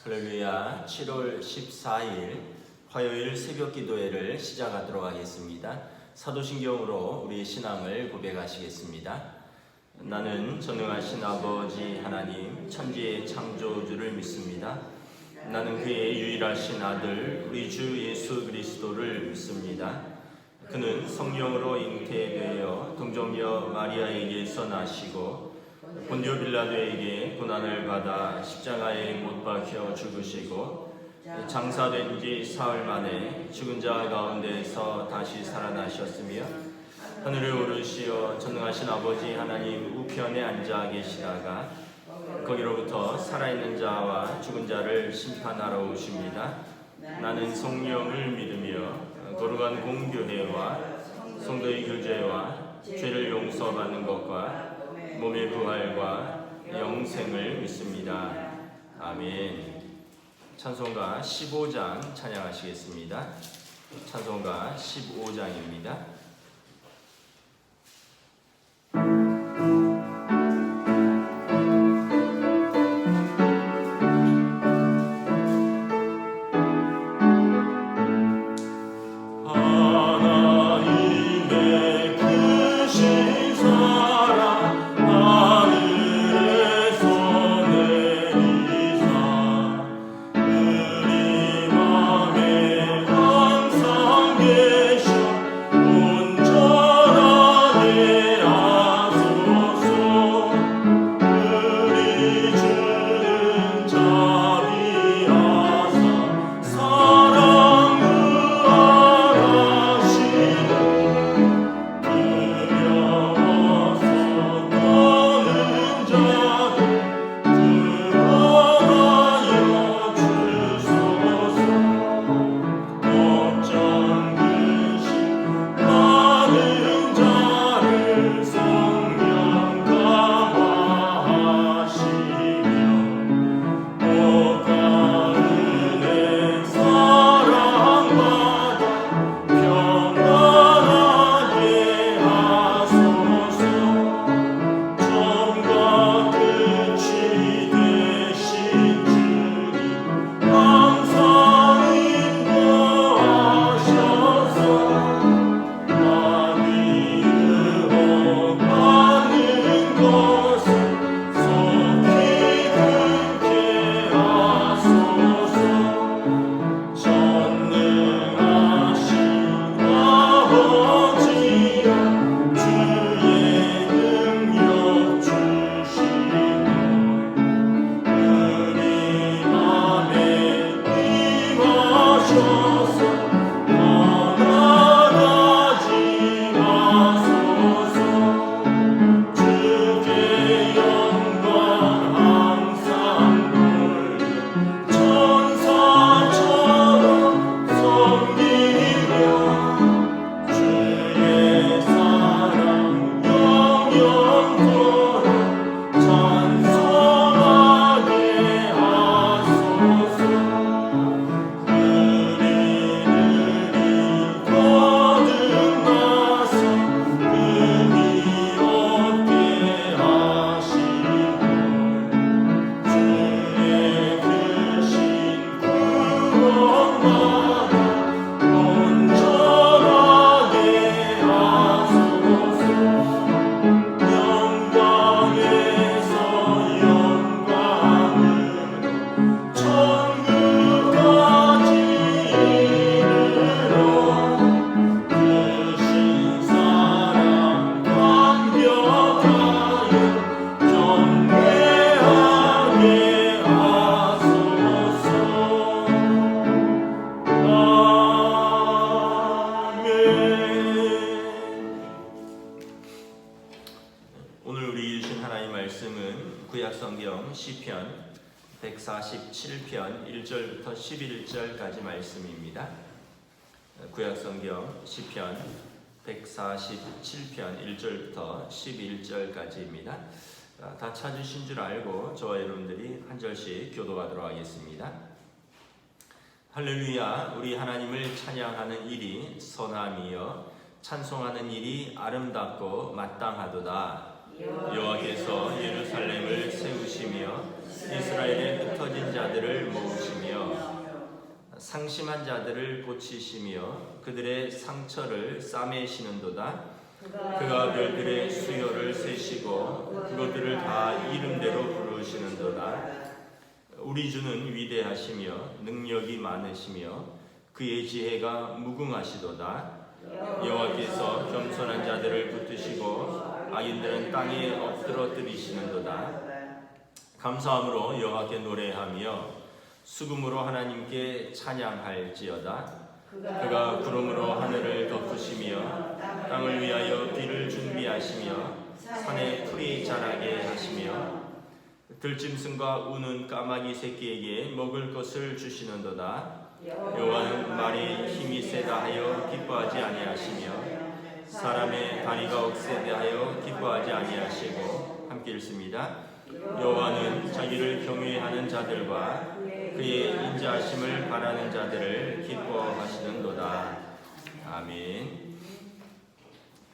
할렐루야. 7월 14일 화요일 새벽 기도회를 시작하도록 하겠습니다. 사도신경으로 우리 신앙을 고백하시겠습니다. 나는 전능하신 아버지 하나님 천지의 창조주를 믿습니다. 나는 그의 유일하신 아들 우리 주 예수 그리스도를 믿습니다. 그는 성령으로 잉태되어 동정녀 마리아에게서 나시고 본디오 빌라도에게 고난을 받아 십자가에 못 박혀 죽으시고 장사된 지 사흘 만에 죽은 자 가운데서 다시 살아나셨으며 하늘에 오르시어 전능하신 아버지 하나님 우편에 앉아 계시다가 거기로부터 살아있는 자와 죽은 자를 심판하러 오십니다. 나는 성령을 믿으며 거룩한 공교회와 성도의 교제와 죄를 용서받는 것과 몸의 부활과 영생을 믿습니다. 아멘. 찬송가 15장 찬양하시겠습니다. 찬송가 15장입니다. 시편 147편 1절부터 11절까지 말씀입니다. 구약성경 시편 147편 1절부터 11절까지입니다. 다 찾으신 줄 알고 저와 여러분들이 한 절씩 교도하도록 하겠습니다. 할렐루야. 우리 하나님을 찬양하는 일이 선함이여 찬송하는 일이 아름답고 마땅하도다. 여호와께서 예루살렘을 세우시며 이스라엘의 흩어진 자들을 모으시며 상심한 자들을 고치시며 그들의 상처를 싸매시는도다. 그가 별들의 수요를 세시고 그것들을 다 이름대로 부르시는도다. 우리 주는 위대하시며 능력이 많으시며 그의 지혜가 무궁하시도다. 여호와께서 겸손한 자들을 붙드시고 악인들은 땅에 엎드러뜨리시는도다. 감사함으로 여호와께 노래하며 수금으로 하나님께 찬양할지어다. 그가 구름으로 하늘을 덮으시며 땅을 위하여 비를 준비하시며 산에 풀이 자라게 하시며 들짐승과 우는 까마귀 새끼에게 먹을 것을 주시는도다. 여호와는 말이 힘이 세다 하여 기뻐하지 아니하시며 사람의 다리가 억세다 하여 기뻐하지 아니하시고. 함께 읽습니다. 여호와는 자기를 경외하는 자들과 그의 인자하심을 바라는 자들을 기뻐하시는도다. 아멘.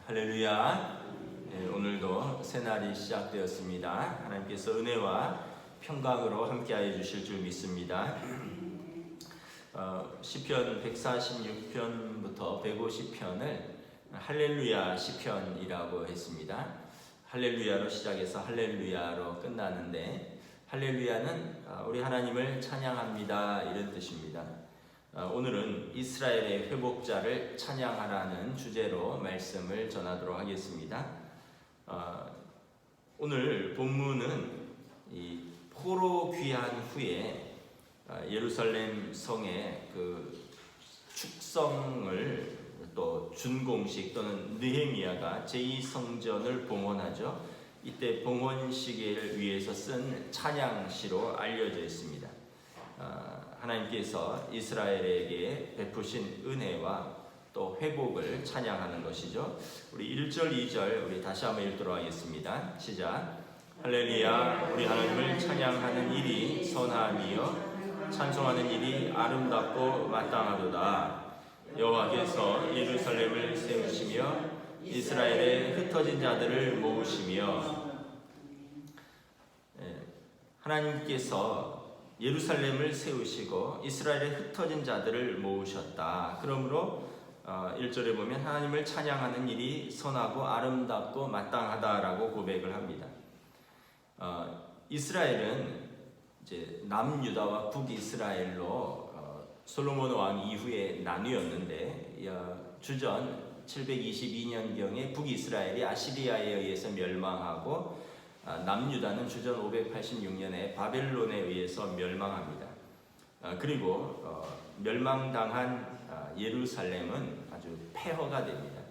할렐루야. 네, 오늘도 새날이 시작되었습니다. 하나님께서 은혜와 평강으로 함께하여 주실 줄 믿습니다. 시편 146편부터 150편을 할렐루야 시편이라고 했습니다. 할렐루야로 시작해서 할렐루야로 끝나는데, 할렐루야는 우리 하나님을 찬양합니다 이런 뜻입니다. 오늘은 이스라엘의 회복자를 찬양하라는 주제로 말씀을 전하도록 하겠습니다. 오늘 본문은 이 포로 귀환 후에 예루살렘 성의 그 축성을 또 준공식 또는 느헤미야가 제2성전을 봉헌하죠. 이때 봉헌식을 위해서 쓴 찬양시로 알려져 있습니다. 하나님께서 이스라엘에게 베푸신 은혜와 또 회복을 찬양하는 것이죠. 우리 1절, 2절 우리 다시 한번 읽도록 하겠습니다. 시작. 할렐루야. 우리 하나님을 찬양하는 일이 선함이요 찬송하는 일이 아름답고 마땅하도다. 여호와께서 예루살렘을 세우시며 이스라엘의 흩어진 자들을 모으시며. 하나님께서 예루살렘을 세우시고 이스라엘의 흩어진 자들을 모으셨다. 그러므로 1절에 보면 하나님을 찬양하는 일이 선하고 아름답고 마땅하다라고 고백을 합니다. 이스라엘은 이제 남유다와 북이스라엘로 솔로몬 왕 이후에 나뉘었는데, 주전 722년경에 북이스라엘이 아시리아에 의해서 멸망하고 남유다는 주전 586년에 바벨론에 의해서 멸망합니다. 그리고 멸망당한 예루살렘은 아주 폐허가 됩니다.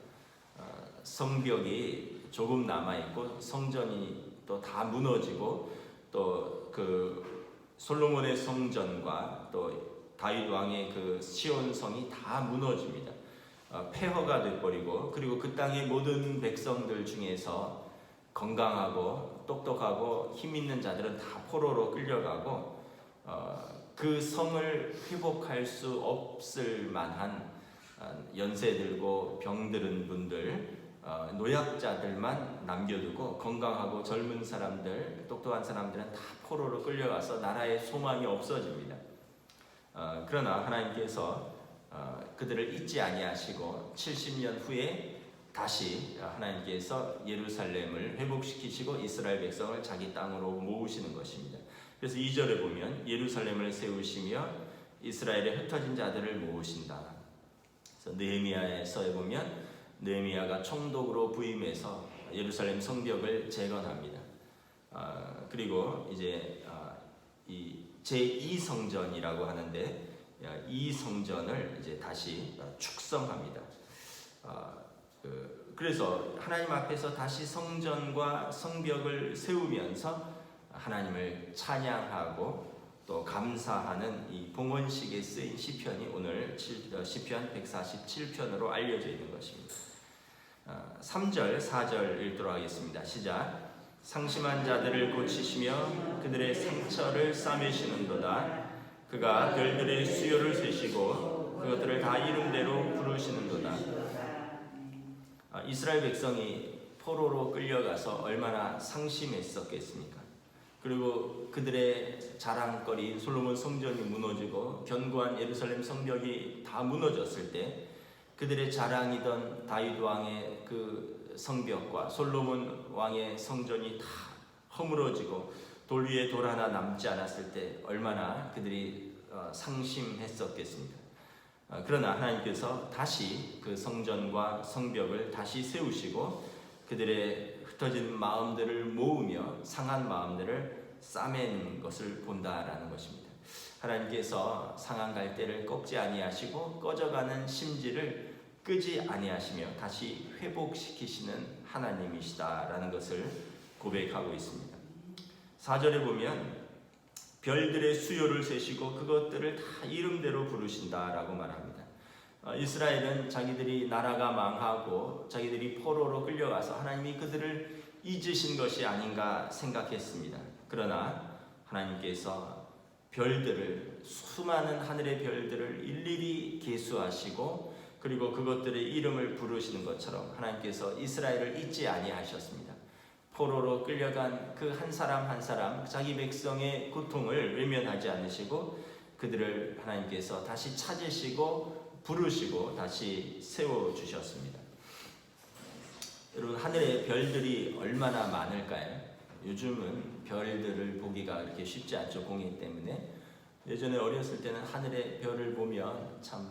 성벽이 조금 남아있고 성전이 또 다 무너지고 또 그 솔로몬의 성전과 또 다윗 왕의 그 시온성이 다 무너집니다. 폐허가 돼버리고, 그리고 그 땅의 모든 백성들 중에서 건강하고 똑똑하고 힘 있는 자들은 다 포로로 끌려가고, 그 성을 회복할 수 없을 만한 연세 들고 병들은 분들, 노약자들만 남겨두고 건강하고 젊은 사람들, 똑똑한 사람들은 다 포로로 끌려가서 나라의 소망이 없어집니다. 그러나 하나님께서 그들을 잊지 아니하시고 70년 후에 다시 하나님께서 예루살렘을 회복시키시고 이스라엘 백성을 자기 땅으로 모으시는 것입니다. 그래서 2절에 보면 예루살렘을 세우시며 이스라엘의 흩어진 자들을 모으신다. 그래서 느헤미야에서 보면 느헤미야가 총독으로 부임해서 예루살렘 성벽을 재건합니다. 그리고 이제 이 제2성전이라고 하는데, 이 성전을 이제 다시 축성합니다. 그래서 하나님 앞에서 다시 성전과 성벽을 세우면서 하나님을 찬양하고 또 감사하는 이 봉헌식에 쓰인 시편이 오늘 시편 147편으로 알려져 있는 것입니다. 3절, 4절 읽도록 하겠습니다. 시작. 상심한 자들을 고치시며 그들의 상처를 싸매시는도다. 그가 별들의 수요를 세시고 그것들을 다 이름대로 부르시는도다. 이스라엘 백성이 포로로 끌려가서 얼마나 상심했었겠습니까? 그리고 그들의 자랑거리인 솔로몬 성전이 무너지고 견고한 예루살렘 성벽이 다 무너졌을 때 그들의 자랑이던 다윗 왕의 그 성벽과 솔로몬 왕의 성전이 다 허물어지고 돌 위에 돌 하나 남지 않았을 때 얼마나 그들이 상심했었겠습니까? 그러나 하나님께서 다시 그 성전과 성벽을 다시 세우시고 그들의 흩어진 마음들을 모으며 상한 마음들을 싸맨 것을 본다라는 것입니다. 하나님께서 상한 갈대를 꺾지 아니하시고 꺼져가는 심지를 끄지 아니하시며 다시 회복시키시는 하나님이시다라는 것을 고백하고 있습니다. 4절에 보면 별들의 수요를 세시고 그것들을 다 이름대로 부르신다라고 말합니다. 이스라엘은 자기들이 나라가 망하고 자기들이 포로로 끌려가서 하나님이 그들을 잊으신 것이 아닌가 생각했습니다. 그러나 하나님께서 별들을, 수많은 하늘의 별들을 일일이 계수하시고 그리고 그것들의 이름을 부르시는 것처럼 하나님께서 이스라엘을 잊지 아니하셨습니다. 포로로 끌려간 그 한 사람 한 사람 자기 백성의 고통을 외면하지 않으시고 그들을 하나님께서 다시 찾으시고 부르시고 다시 세워주셨습니다. 여러분, 하늘의 별들이 얼마나 많을까요? 요즘은 별들을 보기가 그렇게 쉽지 않죠, 공해 때문에. 예전에 어렸을 때는 하늘의 별을 보면 참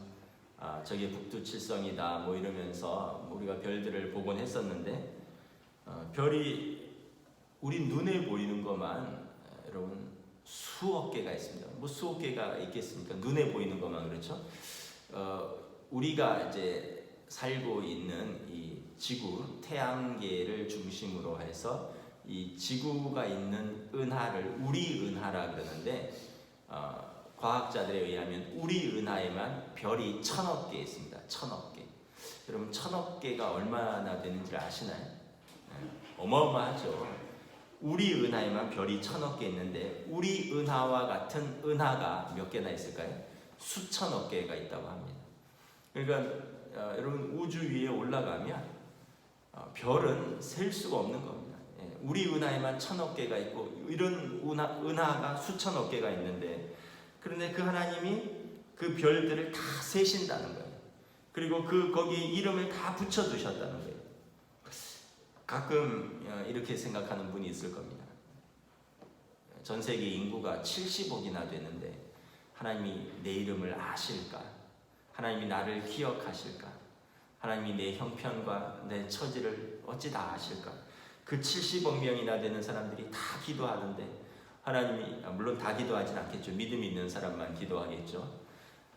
저게 북두칠성이다 뭐 이러면서 우리가 별들을 보곤 했었는데 별이 우리 눈에 보이는 것만 여러분 수억 개가 있습니다. 뭐 수억 개가 있겠습니까? 눈에 보이는 것만 그렇죠. 우리가 이제 살고 있는 이 지구, 태양계를 중심으로 해서 이 지구가 있는 은하를 우리 은하라 그러는데 과학자들에 의하면 우리 은하에만 별이 1000억 개 있습니다. 1000억 개. 여러분 1000억 개가 얼마나 되는지 아시나요? 어마어마하죠. 우리 은하에만 별이 1000억 개 있는데 우리 은하와 같은 은하가 몇 개나 있을까요? 수천억 개가 있다고 합니다. 그러니까 여러분 우주 위에 올라가면 별은 셀 수가 없는 겁니다. 우리 은하에만 1000억 개가 있고 이런 은하가 수천억 개가 있는데 그런데 그 하나님이 그 별들을 다 세신다는 거예요. 그리고 거기에 이름을 다 붙여두셨다는 거예요. 가끔 이렇게 생각하는 분이 있을 겁니다. 전 세계 인구가 70억이나 되는데 하나님이 내 이름을 아실까? 하나님이 나를 기억하실까? 하나님이 내 형편과 내 처지를 어찌 다 아실까? 그 70억 명이나 되는 사람들이 다 기도하는데 하나님이 물론 다 기도하진 않겠죠. 믿음이 있는 사람만 기도하겠죠.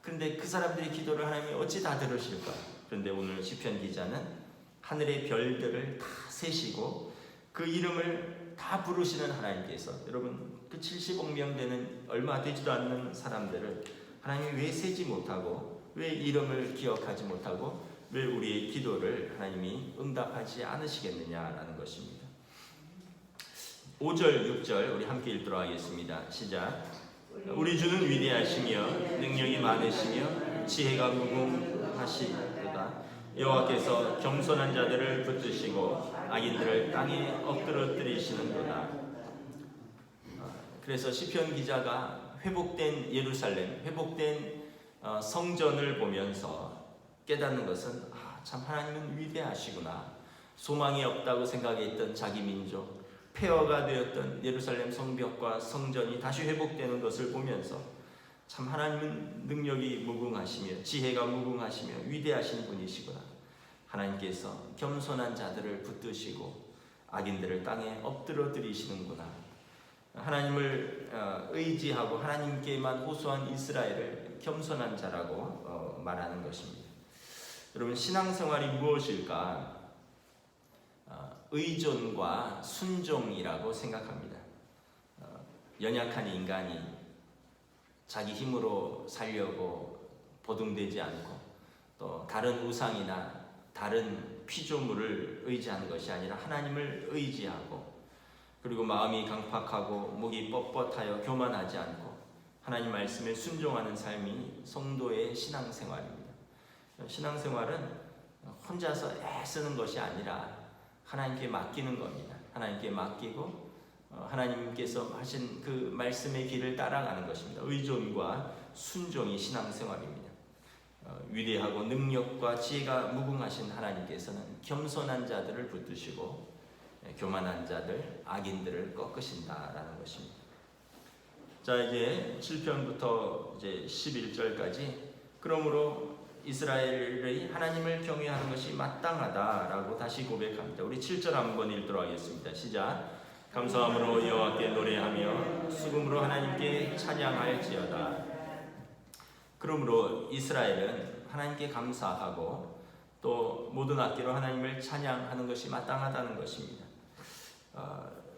그런데 그 사람들의 기도를 하나님이 어찌 다 들으실까? 그런데 오늘 시편 기자는 하늘의 별들을 다 세시고 그 이름을 다 부르시는 하나님께서 여러분 그 70억 명 되는 얼마 되지도 않는 사람들을 하나님이 왜 세지 못하고 왜 이름을 기억하지 못하고 왜 우리의 기도를 하나님이 응답하지 않으시겠느냐라는 것입니다. 5절 6절 우리 함께 읽도록 하겠습니다. 시작. 우리 주는 위대하시며 능력이 많으시며 지혜가 무궁하시도다. 여호와께서 겸손한 자들을 붙드시고 악인들을 땅에 엎드러뜨리시는도다. 그래서 시편 기자가 회복된 예루살렘, 회복된 성전을 보면서 깨닫는 것은 참 하나님은 위대하시구나. 소망이 없다고 생각했던 자기 민족, 폐허가 되었던 예루살렘 성벽과 성전이 다시 회복되는 것을 보면서 참 하나님은 능력이 무궁하시며 지혜가 무궁하시며 위대하신 분이시구나. 하나님께서 겸손한 자들을 붙드시고 악인들을 땅에 엎드러뜨리시는구나. 하나님을 의지하고 하나님께만 호소한 이스라엘을 겸손한 자라고 말하는 것입니다. 여러분 신앙생활이 무엇일까? 의존과 순종이라고 생각합니다. 연약한 인간이 자기 힘으로 살려고 보등되지 않고 또 다른 우상이나 다른 피조물을 의지하는 것이 아니라 하나님을 의지하고 그리고 마음이 강팍하고 목이 뻣뻣하여 교만하지 않고 하나님 말씀에 순종하는 삶이 성도의 신앙생활입니다. 신앙생활은 혼자서 애쓰는 것이 아니라 하나님께 맡기는 겁니다. 하나님께 맡기고 하나님께서 하신 그 말씀의 길을 따라가는 것입니다. 의존과 순종이 신앙생활입니다. 위대하고 능력과 지혜가 무궁하신 하나님께서는 겸손한 자들을 붙드시고 교만한 자들, 악인들을 꺾으신다라는 것입니다. 자, 이제 7편부터 이제 11절까지 그러므로 이스라엘의 하나님을 경외하는 것이 마땅하다라고 다시 고백합니다. 우리 7절 한번 읽도록 하겠습니다. 시작. 감사함으로 여호와께 노래하며 수금으로 하나님께 찬양할지어다. 그러므로 이스라엘은 하나님께 감사하고 또 모든 악기로 하나님을 찬양하는 것이 마땅하다는 것입니다.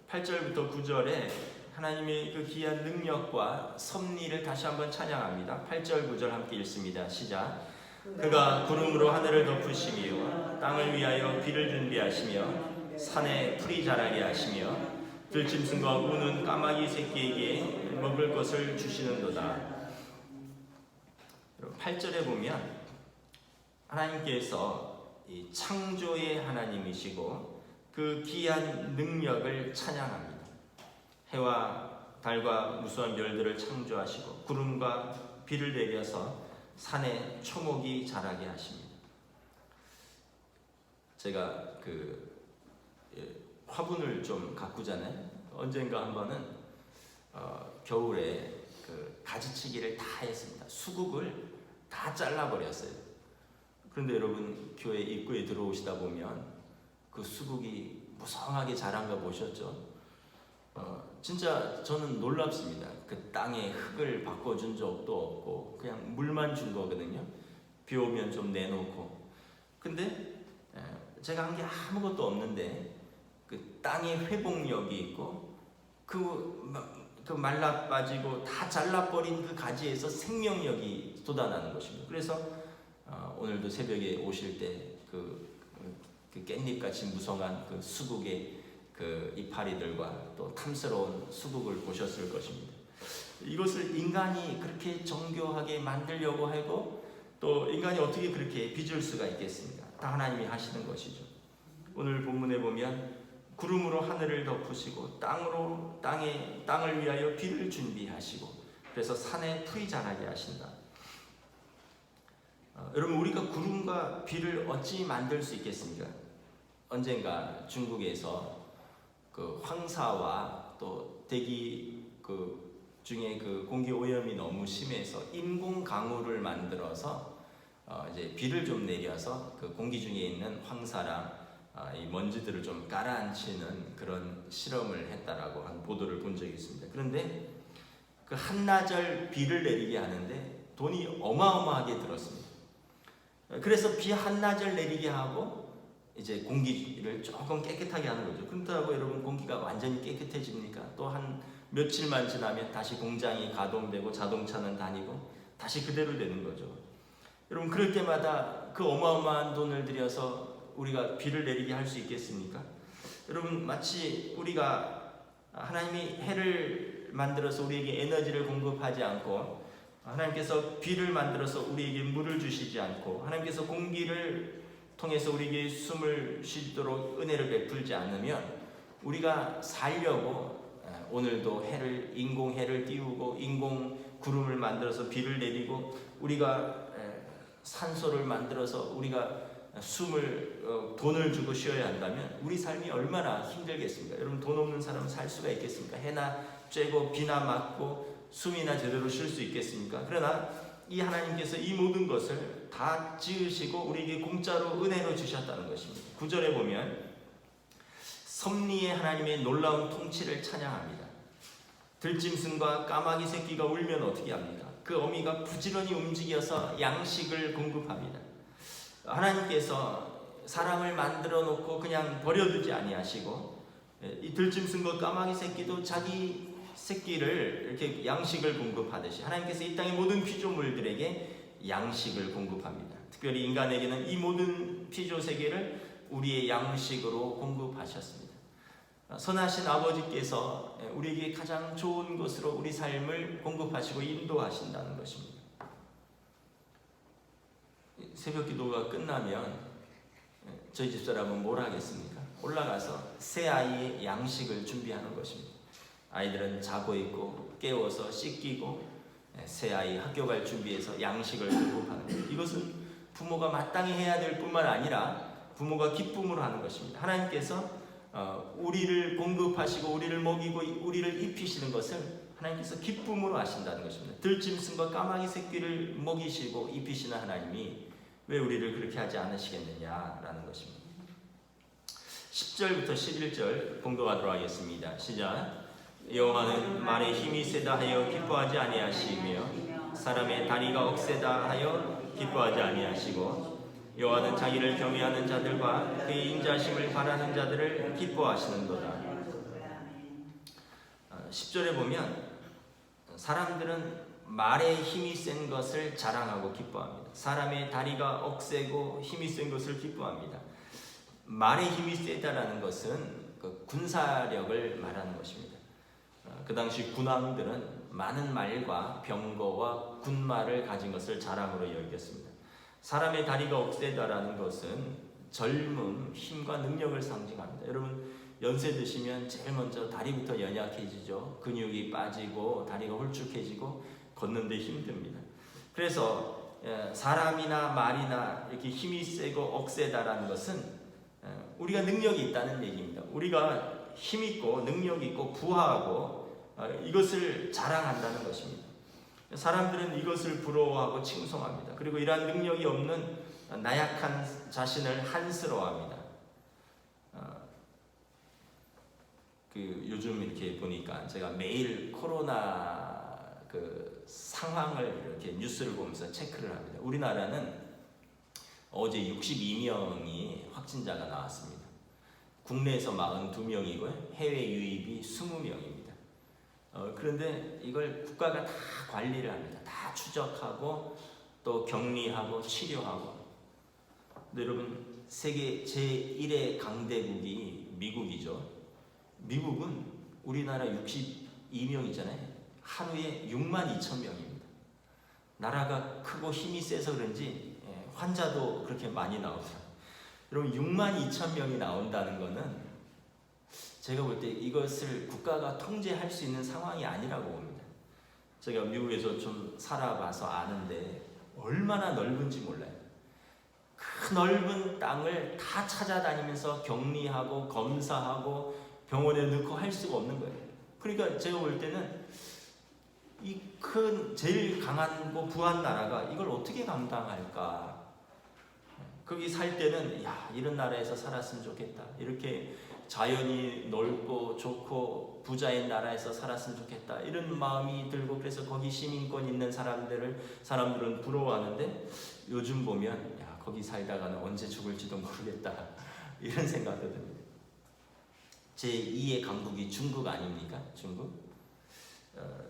8절부터 9절에 하나님의 그 귀한 능력과 섭리를 다시 한번 찬양합니다. 8절 9절 함께 읽습니다. 시작. 그가 구름으로 하늘을 덮으시며 땅을 위하여 비를 준비하시며 산에 풀이 자라게 하시며 들짐승과 우는 까마귀 새끼에게 먹을 것을 주시는도다. 8절에 보면 하나님께서 이 창조의 하나님이시고 그 귀한 능력을 찬양합니다. 해와 달과 무수한 별들을 창조하시고 구름과 비를 내려서 산에 초목이 자라게 하십니다. 제가 화분을 좀 가꾸잖아요. 언젠가 한 번은 겨울에 가지치기를 다 했습니다. 수국을 다 잘라버렸어요. 그런데 여러분 교회 입구에 들어오시다 보면 그 수국이 무성하게 자란 거 보셨죠? 진짜 저는 놀랍습니다. 그 땅에 흙을 바꿔준 적도 없고 그냥 물만 준 거거든요. 비 오면 좀 내놓고. 근데 제가 한 게 아무것도 없는데 그 땅에 회복력이 있고 그 말라 빠지고 다 잘라버린 그 가지에서 생명력이 돋아나는 것입니다. 그래서 오늘도 새벽에 오실 때 그 깻잎같이 무성한 그 수국의 그 이파리들과 또 탐스러운 수국을 보셨을 것입니다. 이것을 인간이 그렇게 정교하게 만들려고 하고 또 인간이 어떻게 그렇게 빚을 수가 있겠습니까? 다 하나님이 하시는 것이죠. 오늘 본문에 보면 구름으로 하늘을 덮으시고 땅을 위하여 비를 준비하시고 그래서 산에 풀이 자라게 하신다. 여러분 우리가 구름과 비를 어찌 만들 수 있겠습니까? 언젠가 중국에서 그 황사와 또 대기 중에 그 공기 오염이 너무 심해서 인공 강우를 만들어서 이제 비를 좀 내려서 그 공기 중에 있는 황사랑 이 먼지들을 좀 가라앉히는 그런 실험을 했다라고 한 보도를 본 적이 있습니다. 그런데 그 한나절 비를 내리게 하는데 돈이 어마어마하게 들었습니다. 그래서 비 한나절 내리게 하고 이제 공기를 조금 깨끗하게 하는 거죠. 그렇다고 여러분 공기가 완전히 깨끗해집니까? 또 한 며칠만 지나면 다시 공장이 가동되고 자동차는 다니고 다시 그대로 되는 거죠. 여러분 그럴 때마다 그 어마어마한 돈을 들여서 우리가 비를 내리게 할 수 있겠습니까? 여러분 마치 우리가 하나님이 해를 만들어서 우리에게 에너지를 공급하지 않고 하나님께서 비를 만들어서 우리에게 물을 주시지 않고 하나님께서 공기를 통해서 우리에게 숨을 쉬도록 은혜를 베풀지 않으면 우리가 살려고 오늘도 인공 해를 띄우고 인공 구름을 만들어서 비를 내리고 우리가 산소를 만들어서 우리가 돈을 주고 쉬어야 한다면 우리 삶이 얼마나 힘들겠습니까? 여러분 돈 없는 사람은 살 수가 있겠습니까? 해나 쬐고 비나 맞고 숨이나 제대로 쉴 수 있겠습니까? 그러나 이 하나님께서 이 모든 것을 다 지으시고 우리에게 공짜로 은혜로 주셨다는 것입니다. 9절에 보면 섭리의 하나님의 놀라운 통치를 찬양합니다. 들짐승과 까마귀 새끼가 울면 어떻게 합니까? 그 어미가 부지런히 움직여서 양식을 공급합니다. 하나님께서 사람을 만들어 놓고 그냥 버려두지 아니하시고 이 들짐승과 까마귀 새끼도 자기 새끼를 이렇게 양식을 공급하듯이 하나님께서 이 땅의 모든 피조물들에게 양식을 공급합니다. 특별히 인간에게는 이 모든 피조 세계를 우리의 양식으로 공급하셨습니다. 선하신 아버지께서 우리에게 가장 좋은 것으로 우리 삶을 공급하시고 인도하신다는 것입니다. 새벽 기도가 끝나면 저희 집사람은 뭘 하겠습니까? 올라가서 새 아이의 양식을 준비하는 것입니다. 아이들은 자고 있고 깨워서 씻기고 새 아이 학교 갈 준비해서 양식을 공급하는 것. 이것은 부모가 마땅히 해야 될 뿐만 아니라 부모가 기쁨으로 하는 것입니다. 하나님께서 우리를 공급하시고 우리를 먹이고 우리를 입히시는 것을 하나님께서 기쁨으로 하신다는 것입니다. 들짐승과 까마귀 새끼를 먹이시고 입히시는 하나님이 왜 우리를 그렇게 하지 않으시겠느냐라는 것입니다. 10절부터 11절 봉독하도록 하겠습니다. 시작. 여호와는 말에 힘이 세다 하여 기뻐하지 아니하시며 사람의 다리가 억세다 하여 기뻐하지 아니하시고 여호와는 자기를 경외하는 자들과 그의 인자심을 바라는 자들을 기뻐하시는도다. 10절에 보면 사람들은 말에 힘이 센 것을 자랑하고 기뻐합니다. 사람의 다리가 억세고 힘이 센 것을 기뻐합니다. 말에 힘이 세다라는 것은 그 군사력을 말하는 것입니다. 그 당시 군왕들은 많은 말과 병거와 군마를 가진 것을 자랑으로 여겼습니다. 사람의 다리가 억세다라는 것은 젊음, 힘과 능력을 상징합니다. 여러분 연세 드시면 제일 먼저 다리부터 연약해지죠. 근육이 빠지고 다리가 홀쭉해지고 걷는데 힘듭니다. 그래서 사람이나 말이나 이렇게 힘이 세고 억세다라는 것은 우리가 능력이 있다는 얘기입니다. 우리가 힘있고 능력있고 부하고 이것을 자랑한다는 것입니다. 사람들은 이것을 부러워하고 칭송합니다. 그리고 이러한 능력이 없는 나약한 자신을 한스러워합니다. 요즘 이렇게 보니까 제가 매일 코로나 그 상황을 이렇게 뉴스를 보면서 체크를 합니다. 우리나라는 어제 62명이 확진자가 나왔습니다. 국내에서 42명이고요. 해외 유입이 20명입니다. 그런데 이걸 국가가 다 관리를 합니다. 다 추적하고 또 격리하고 치료하고. 근데 여러분 세계 제1의 강대국이 미국이죠. 미국은 우리나라 62명이잖아요. 하루에 62,000명입니다. 나라가 크고 힘이 세서 그런지 환자도 그렇게 많이 나오죠. 여러분 62,000명이 나온다는 것은 제가 볼 때 이것을 국가가 통제할 수 있는 상황이 아니라고 봅니다. 제가 미국에서 좀 살아봐서 아는데 얼마나 넓은지 몰라요. 그 넓은 땅을 다 찾아다니면서 격리하고 검사하고 병원에 넣고 할 수가 없는 거예요. 그러니까 제가 볼 때는 이 큰 제일 강하고 부한 나라가 이걸 어떻게 감당할까? 거기 살 때는 이런 나라에서 살았으면 좋겠다. 이렇게 자연이 넓고 좋고 부자인 나라에서 살았으면 좋겠다. 이런 마음이 들고 그래서 거기 시민권 있는 사람들은 부러워하는데 요즘 보면 거기 살다가는 언제 죽을지도 모르겠다. 이런 생각도 듭니다. 제2의 강국이 중국 아닙니까? 중국?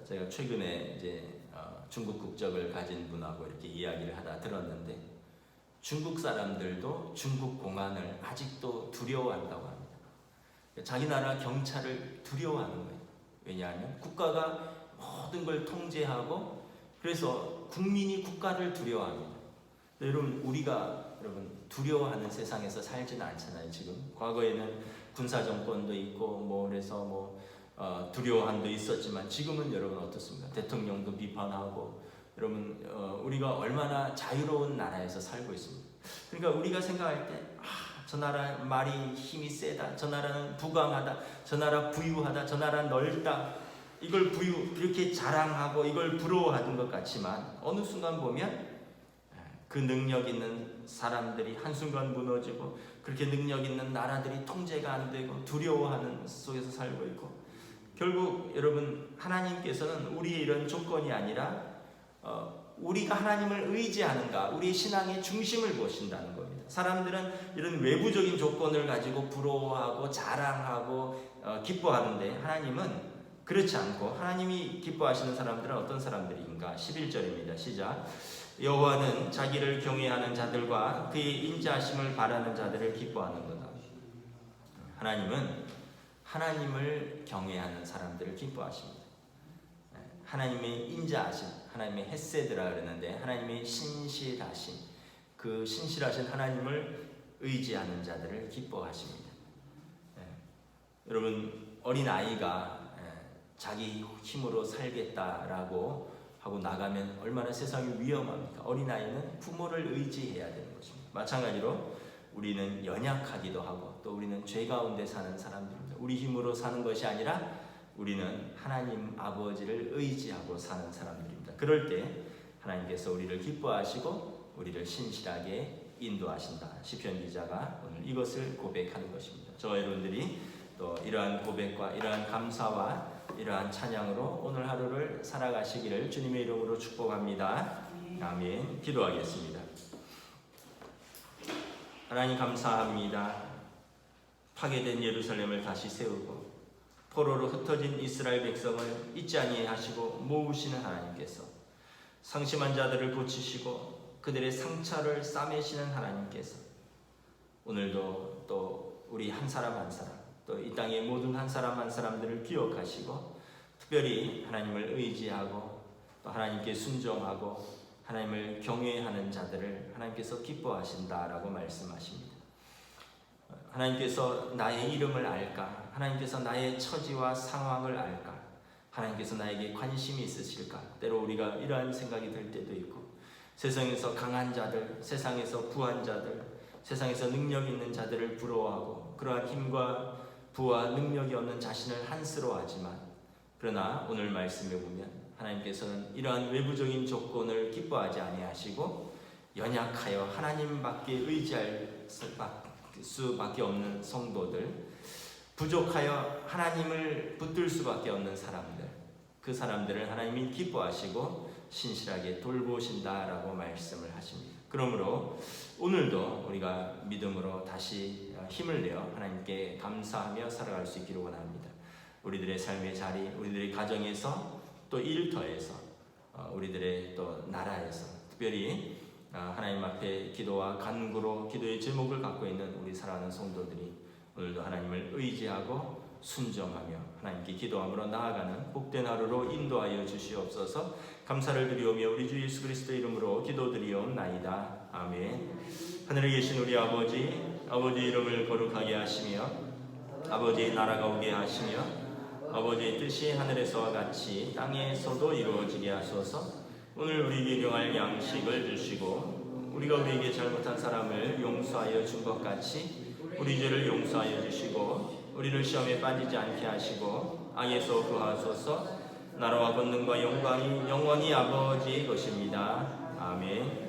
제가 최근에 이제 중국 국적을 가진 분하고 이렇게 이야기를 하다 들었는데 중국 사람들도 중국 공안을 아직도 두려워한다고 합니다. 자기 나라 경찰을 두려워하는 거예요. 왜냐하면 국가가 모든 걸 통제하고 그래서 국민이 국가를 두려워합니다. 여러분 우리가 두려워하는 세상에서 살지는 않잖아요. 지금 과거에는 군사 정권도 있고 그래서 두려워함도 있었지만 지금은 여러분 어떻습니까? 대통령도 비판하고 여러분 우리가 얼마나 자유로운 나라에서 살고 있습니다. 그러니까 우리가 생각할 때 저 나라 말이 힘이 세다, 저 나라는 부강하다, 저 나라 부유하다, 저 나라 넓다, 이걸 이렇게 자랑하고 이걸 부러워하는 것 같지만 어느 순간 보면 그 능력 있는 사람들이 한순간 무너지고 그렇게 능력 있는 나라들이 통제가 안 되고 두려워하는 속에서 살고 있고 결국 여러분 하나님께서는 우리의 이런 조건이 아니라 우리가 하나님을 의지하는가, 우리의 신앙의 중심을 보신다는 겁니다. 사람들은 이런 외부적인 조건을 가지고 부러워하고 자랑하고 기뻐하는데 하나님은 그렇지 않고 하나님이 기뻐하시는 사람들은 어떤 사람들인가? 11절입니다. 시작. 여호와는 자기를 경외하는 자들과 그의 인자하심을 바라는 자들을 기뻐하는도다. 하나님은 하나님을 경외하는 사람들을 기뻐하십니다. 하나님의 인자하심, 하나님의 헤세드라 그러는데 하나님의 신실하심, 그 신실하신 하나님을 의지하는 자들을 기뻐하십니다. 여러분 어린 아이가 자기 힘으로 살겠다라고 하고 나가면 얼마나 세상이 위험합니까? 어린아이는 부모를 의지해야 되는 것입니다. 마찬가지로 우리는 연약하기도 하고 또 우리는 죄 가운데 사는 사람들입니다. 우리 힘으로 사는 것이 아니라 우리는 하나님 아버지를 의지하고 사는 사람들입니다. 그럴 때 하나님께서 우리를 기뻐하시고 우리를 신실하게 인도하신다. 시편 기자가 오늘 이것을 고백하는 것입니다. 저와 여러분들이 또 이러한 고백과 이러한 감사와 이러한 찬양으로 오늘 하루를 살아가시기를 주님의 이름으로 축복합니다. 아멘. 기도하겠습니다. 하나님 감사합니다. 파괴된 예루살렘을 다시 세우고 포로로 흩어진 이스라엘 백성을 잊지 아니하시고 모으시는 하나님께서 상심한 자들을 고치시고 그들의 상처를 싸매시는 하나님께서 오늘도 또 우리 한 사람 한 사람 또 이 땅의 모든 한 사람 한 사람들을 기억하시고 특별히 하나님을 의지하고 또 하나님께 순종하고 하나님을 경외하는 자들을 하나님께서 기뻐하신다라고 말씀하십니다. 하나님께서 나의 이름을 알까? 하나님께서 나의 처지와 상황을 알까? 하나님께서 나에게 관심이 있으실까? 때로 우리가 이러한 생각이 들 때도 있고 세상에서 강한 자들, 세상에서 부한 자들, 세상에서 능력 있는 자들을 부러워하고 그러한 힘과 부와 능력이 없는 자신을 한스러워하지만 그러나 오늘 말씀에 보면 하나님께서는 이러한 외부적인 조건을 기뻐하지 아니하시고 연약하여 하나님밖에 의지할 수밖에 없는 성도들, 부족하여 하나님을 붙들 수밖에 없는 사람들, 그 사람들을 하나님이 기뻐하시고 신실하게 돌보신다라고 말씀을 하십니다. 그러므로 오늘도 우리가 믿음으로 다시 힘을 내어 하나님께 감사하며 살아갈 수 있기를 원합니다. 우리들의 삶의 자리, 우리들의 가정에서 또 일터에서 우리들의 또 나라에서 특별히 하나님 앞에 기도와 간구로 기도의 제목을 갖고 있는 우리 사랑하는 성도들이 오늘도 하나님을 의지하고 순종하며 하나님께 기도함으로 나아가는 복된 하루로 인도하여 주시옵소서. 감사를 드리오며 우리 주 예수 그리스도의 이름으로 기도드리옵나이다. 아멘. 하늘에 계신 우리 아버지, 아버지의 이름을 거룩하게 하시며 아버지의 나라가 오게 하시며 아버지의 뜻이 하늘에서와 같이 땅에서도 이루어지게 하소서. 오늘 우리에게 용할 양식을 주시고 우리가 우리에게 잘못한 사람을 용서하여 준 것 같이 우리 죄를 용서하여 주시고 우리를 시험에 빠지지 않게 하시고 악에서 구하소서. 나라와 권능과 영광이 영원히 아버지의 것입니다. 아멘.